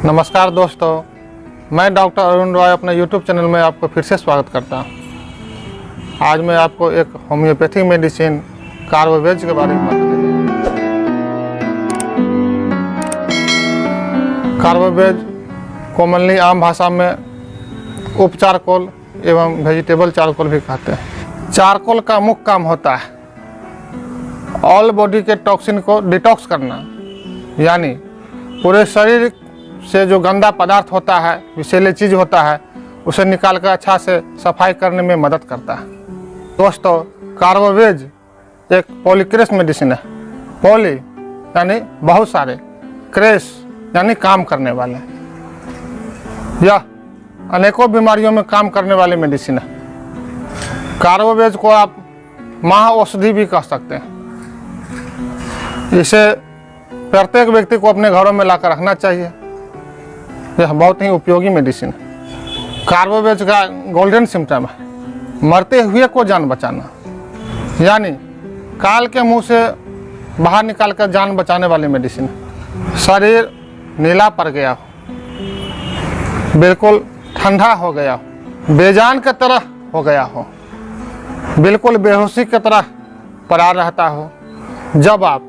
नमस्कार दोस्तों, मैं डॉक्टर अरुण रॉय अपने YouTube चैनल में आपको फिर से स्वागत करता हूं। आज मैं आपको एक होम्योपैथिक मेडिसिन कार्बोवेज के बारे में बताऊंगा। कार्बोवेज कॉमनली आम भाषा में उप चारकोल एवं वेजिटेबल चारकोल भी कहते हैं। चारकोल का मुख्य काम होता है ऑल बॉडी के टॉक्सिन को डिटॉक्स करना, यानी पूरे शरीर से जो गंदा पदार्थ होता है, विषैले चीज़ होता है, उसे निकाल कर अच्छा से सफाई करने में मदद करता है। दोस्तों, कार्बोवेज एक पॉलीक्रेस मेडिसिन है। पॉली यानी बहुत सारे, क्रेस यानी काम करने वाले। यह अनेकों बीमारियों में काम करने वाली मेडिसिन है। कार्बोवेज को आप महाऔषधि भी कह सकते हैं। इसे प्रत्येक व्यक्ति को अपने घरों में लाकर रखना चाहिए। यह बहुत ही उपयोगी मेडिसिन है। कार्बोवेज का गोल्डन सिम्टम है मरते हुए को जान बचाना, यानी काल के मुंह से बाहर निकालकर जान बचाने वाली मेडिसिन है। शरीर नीला पड़ गया हो, बिल्कुल ठंडा हो गया हो, बेजान की तरह हो गया हो, बिल्कुल बेहोशी की तरह पड़ा रहता हो, जब आप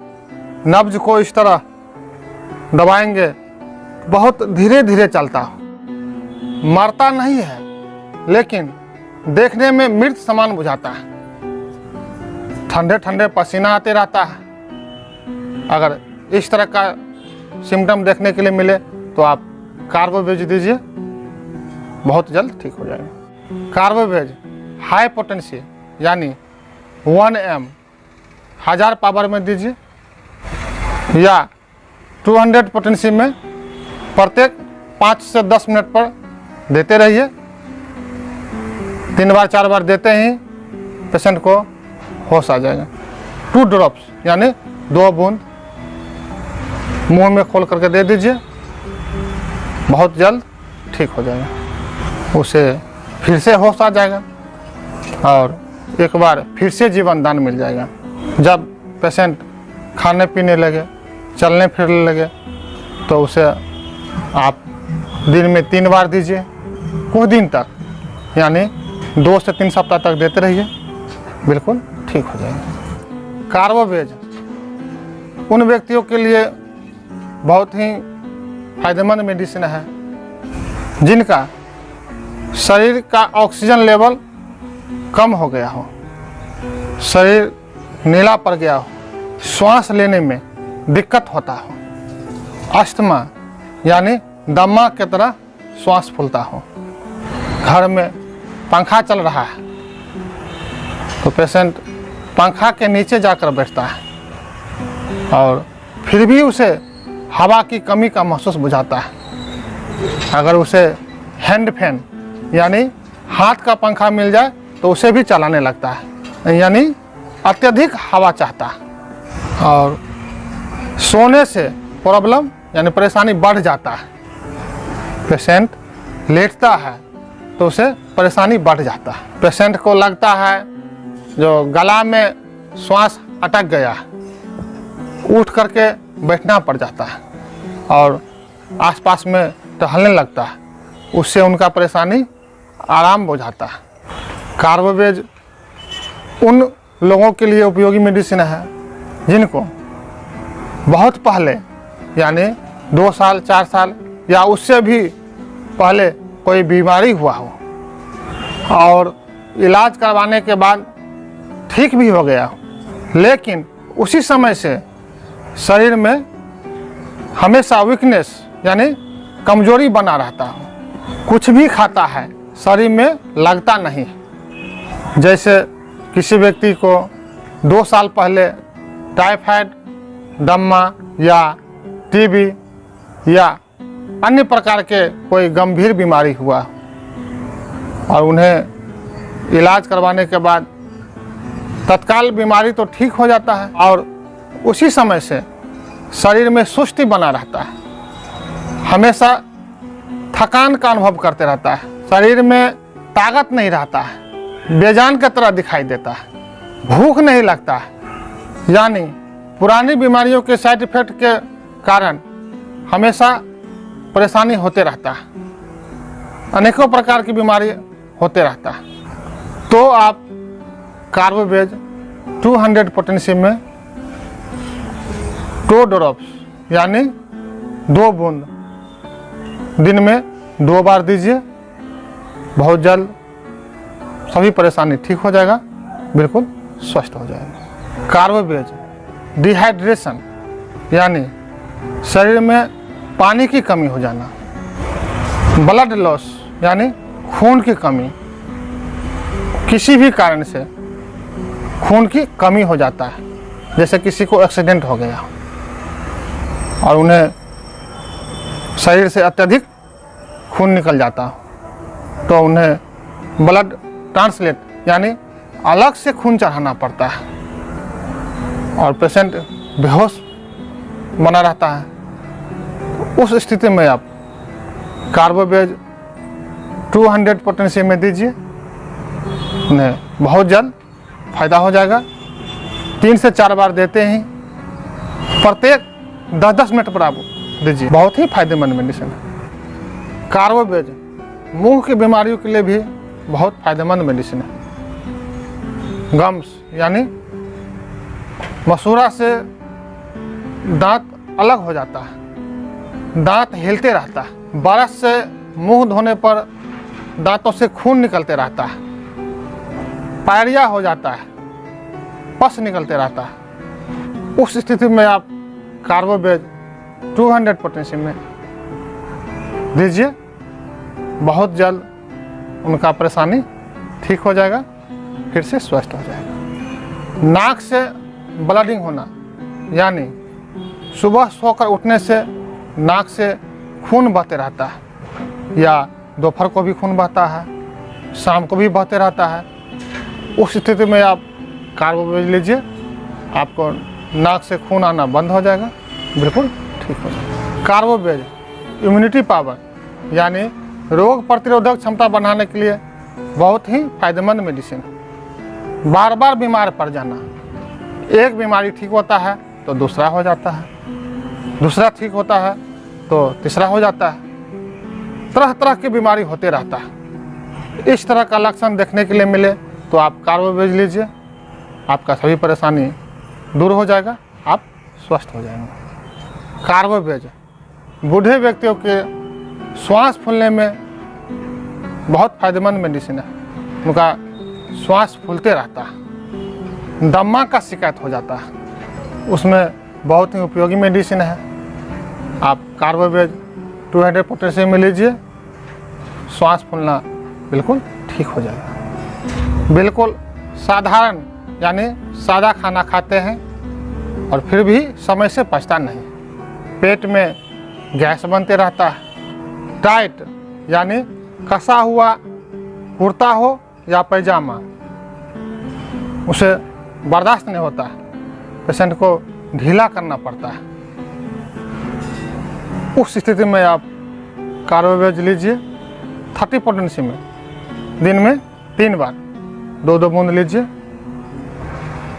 नब्ज को इस तरह दबाएंगे बहुत धीरे धीरे चलता हो, मरता नहीं है लेकिन देखने में मृत समान बुझाता है, ठंडे ठंडे पसीना आते रहता है। अगर इस तरह का सिम्टम देखने के लिए मिले तो आप कार्बोवेज दीजिए, बहुत जल्द ठीक हो जाएगा। कार्बोवेज हाई पोटेंसी यानी 1 m 1000 पावर में दीजिए, या 200 पोटेंसी में प्रत्येक 5 से 10 मिनट पर देते रहिए। 3 बार 4 बार देते ही पेशेंट को होश आ जाएगा। 2 ड्रॉप्स यानी 2 बूंद मुंह में खोल करके दे दीजिए, बहुत जल्द ठीक हो जाएगा। उसे फिर से होश आ जाएगा और एक बार फिर से जीवन दान मिल जाएगा। जब पेशेंट खाने पीने लगे, चलने फिरने लगे, तो उसे आप दिन में 3 बार दीजिए, कुछ दिन तक, यानी 2 से 3 सप्ताह तक देते रहिए, बिल्कुल ठीक हो जाएगा। कार्बोवेज उन व्यक्तियों के लिए बहुत ही फायदेमंद मेडिसिन है जिनका शरीर का ऑक्सीजन लेवल कम हो गया हो, शरीर नीला पड़ गया हो, श्वास लेने में दिक्कत होता हो, अस्थमा यानी दमा की तरह श्वास फूलता हो, घर में पंखा चल रहा है तो पेशेंट पंखा के नीचे जाकर बैठता है और फिर भी उसे हवा की कमी का महसूस बुझाता है। अगर उसे हैंड फैन यानी हाथ का पंखा मिल जाए तो उसे भी चलाने लगता है, यानी अत्यधिक हवा चाहता है। और सोने से प्रॉब्लम यानी परेशानी बढ़ जाता है। पेशेंट लेटता है तो उसे परेशानी बढ़ जाता है। पेशेंट को लगता है जो गला में श्वास अटक गया, उठ करके बैठना पड़ जाता है और आसपास में टहलने लगता है, उससे उनका परेशानी आराम हो जाता है। कार्बोवेज उन लोगों के लिए उपयोगी मेडिसिन है जिनको बहुत पहले, यानी 2 साल 4 साल या उससे भी पहले कोई बीमारी हुआ हो और इलाज करवाने के बाद ठीक भी हो गया हो, लेकिन उसी समय से शरीर में हमेशा वीकनेस यानी कमजोरी बना रहता हो, कुछ भी खाता है शरीर में लगता नहीं। जैसे किसी व्यक्ति को 2 साल पहले टाइफाइड, दमा या टीबी या अन्य प्रकार के कोई गंभीर बीमारी हुआ और उन्हें इलाज करवाने के बाद तत्काल बीमारी तो ठीक हो जाता है और उसी समय से शरीर में सुस्ती बना रहता है, हमेशा थकान का अनुभव करते रहता है, शरीर में ताकत नहीं रहता है, बेजान की तरह दिखाई देता है, भूख नहीं लगता है, यानी पुरानी बीमारियों के साइड इफेक्ट के कारण हमेशा परेशानी होते रहता है, अनेकों प्रकार की बीमारी होते रहता है, तो आप कार्बोवेज 200 पोटेंशियम में 2 ड्रॉप्स यानी 2 बूंद दिन में 2 बार दीजिए। बहुत जल्द सभी परेशानी ठीक हो जाएगा, बिल्कुल स्वस्थ हो जाएगा। कार्बोवेज डिहाइड्रेशन यानी शरीर में पानी की कमी हो जाना, ब्लड लॉस यानी खून की कमी, किसी भी कारण से खून की कमी हो जाता है, जैसे किसी को एक्सीडेंट हो गया और उन्हें शरीर से अत्यधिक खून निकल जाता तो उन्हें ब्लड ट्रांसलेट यानी अलग से खून चढ़ाना पड़ता है और पेशेंट बेहोश बना रहता है। उस स्थिति में आप कार्बोवेज 200 पोटेंशियम में दीजिए, उन्हें बहुत जल्द फायदा हो जाएगा। 3 से 4 बार देते ही प्रत्येक 10-10 मिनट पर आप दीजिए, बहुत ही फायदेमंद मेडिसिन है। कार्बोवेज मुंह की बीमारियों के लिए भी बहुत फायदेमंद मेडिसिन है। गम्स यानी मसूड़ा से दांत अलग हो जाता है, दांत हिलते रहता है, ब्रश से मुंह धोने पर दांतों से खून निकलते रहता है, पायरिया हो जाता है, पस निकलते रहता है। उस स्थिति में आप कार्बोवेज 200 पोटेंशियम में दीजिए, बहुत जल्द उनका परेशानी ठीक हो जाएगा, फिर से स्वस्थ हो जाएगा। नाक से ब्लीडिंग होना यानी सुबह सोकर उठने से नाक से खून बहते रहता है या दोपहर को भी खून बहता है, शाम को भी बहते रहता है, उस स्थिति में आप कार्बोवेज लीजिए, आपको नाक से खून आना बंद हो जाएगा, बिल्कुल ठीक हो जाएगा। कार्बोवेज इम्यूनिटी पावर यानी रोग प्रतिरोधक क्षमता बढ़ाने के लिए बहुत ही फायदेमंद मेडिसिन है। बार बार बीमार पड़ जाना, एक बीमारी ठीक होता है तो दूसरा हो जाता है, दूसरा ठीक होता है तो तीसरा हो जाता है, तरह तरह की बीमारी होते रहता है। इस तरह का लक्षण देखने के लिए मिले तो आप कार्बोवेज लीजिए, आपका सभी परेशानी दूर हो जाएगा, आप स्वस्थ हो जाएंगे। कार्बोवेज बूढ़े व्यक्तियों के श्वास फूलने में बहुत फायदेमंद मेडिसिन है। उनका श्वास फूलते रहता है, दमा का शिकायत हो जाता है, उसमें बहुत ही उपयोगी मेडिसिन है। आप कार्बोवेज 200 पोटेंशियम में लीजिए, श्वास फूलना बिल्कुल ठीक हो जाएगा। बिल्कुल साधारण यानी सादा खाना खाते हैं और फिर भी समय से पचता नहीं, पेट में गैस बनते रहता है, टाइट यानी कसा हुआ कुर्ता हो या पैजामा उसे बर्दाश्त नहीं होता है, पेशेंट को ढीला करना पड़ता है। उस स्थिति में आप कार्बोवेज लीजिए 30 पोटेंशियम में, दिन में 3 बार 2-2 बूंद लीजिए,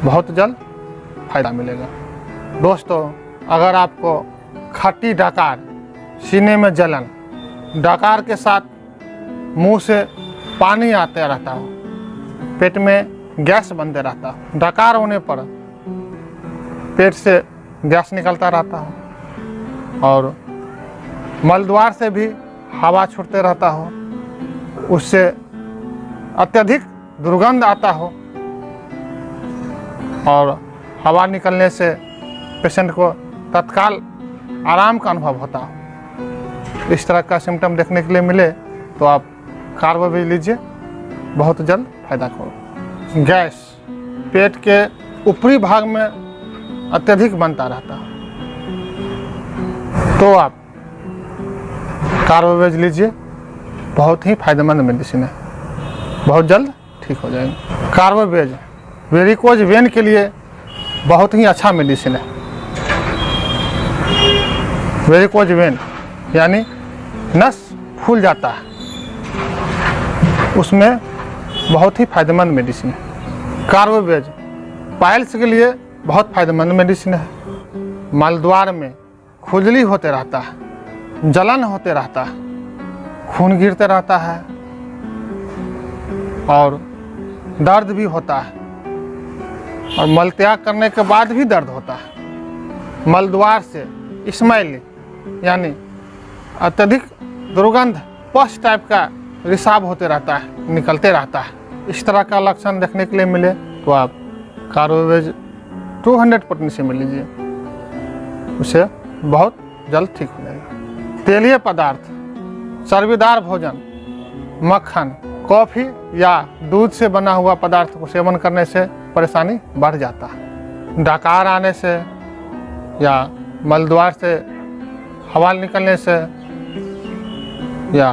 बहुत जल्द फायदा मिलेगा। दोस्तों, अगर आपको खट्टी डकार, सीने में जलन, डकार के साथ मुंह से पानी आते रहता हो, पेट में गैस बनते रहता हो, डकार होने पर पेट से गैस निकलता रहता हो और मलद्वार से भी हवा छूटते रहता हो, उससे अत्यधिक दुर्गंध आता हो और हवा निकलने से पेशेंट को तत्काल आराम का अनुभव होता हो, इस तरह का सिम्टम देखने के लिए मिले तो आप कार्बोवेज लीजिए, बहुत जल्द फायदा करो। गैस पेट के ऊपरी भाग में अत्यधिक बनता रहता है तो आप कार्बोवेज लीजिए, बहुत ही फायदेमंद मेडिसिन है, बहुत जल्द ठीक हो जाएगा। कार्बोवेज वेरिकोज वेन के लिए बहुत ही अच्छा मेडिसिन है। वेरिकोज वेन यानी नस फूल जाता है, उसमें बहुत ही फायदेमंद मेडिसिन है। कार्बोवेज पाइल्स के लिए बहुत फायदेमंद मेडिसिन है। मलद्वार में खुजली होते रहता है, जलन होते रहता है, खून गिरते रहता है और दर्द भी होता है, और मल त्याग करने के बाद भी दर्द होता है। मल द्वार से स्मेल यानी अत्यधिक दुर्गंध, पश टाइप का रिसाव होते रहता है, निकलते रहता है। इस तरह का लक्षण देखने के लिए मिले तो आप कार्बोवेज 200 पोटेंशियम में लीजिए, उसे बहुत जल्द ठीक हो जाएगा। तेलीय पदार्थ, चर्बीदार भोजन, मक्खन, कॉफ़ी या दूध से बना हुआ पदार्थ को सेवन करने से परेशानी बढ़ जाता है। डकार आने से या मलद्वार से हवा निकलने से या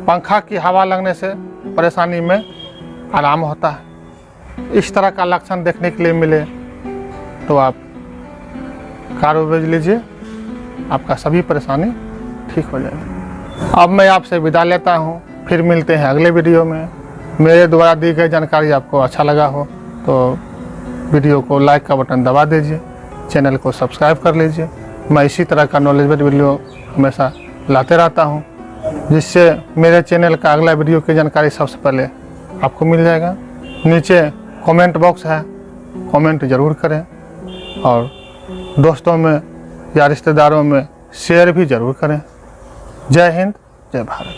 पंखा की हवा लगने से परेशानी में आराम होता है। इस तरह का लक्षण देखने के लिए मिले तो आप कार्बोवेज लीजिए, आपका सभी परेशानी ठीक हो जाएगी। अब मैं आपसे विदा लेता हूँ, फिर मिलते हैं अगले वीडियो में। मेरे द्वारा दी गई जानकारी आपको अच्छा लगा हो तो वीडियो को लाइक का बटन दबा दीजिए, चैनल को सब्सक्राइब कर लीजिए। मैं इसी तरह का नॉलेजेबल वीडियो हमेशा लाते रहता हूँ, जिससे मेरे चैनल का अगला वीडियो की जानकारी सबसे पहले आपको मिल जाएगा। नीचे कमेंट बॉक्स है, कमेंट ज़रूर करें और दोस्तों में या रिश्तेदारों में शेयर भी ज़रूर करें। जय हिंद, जय भारत।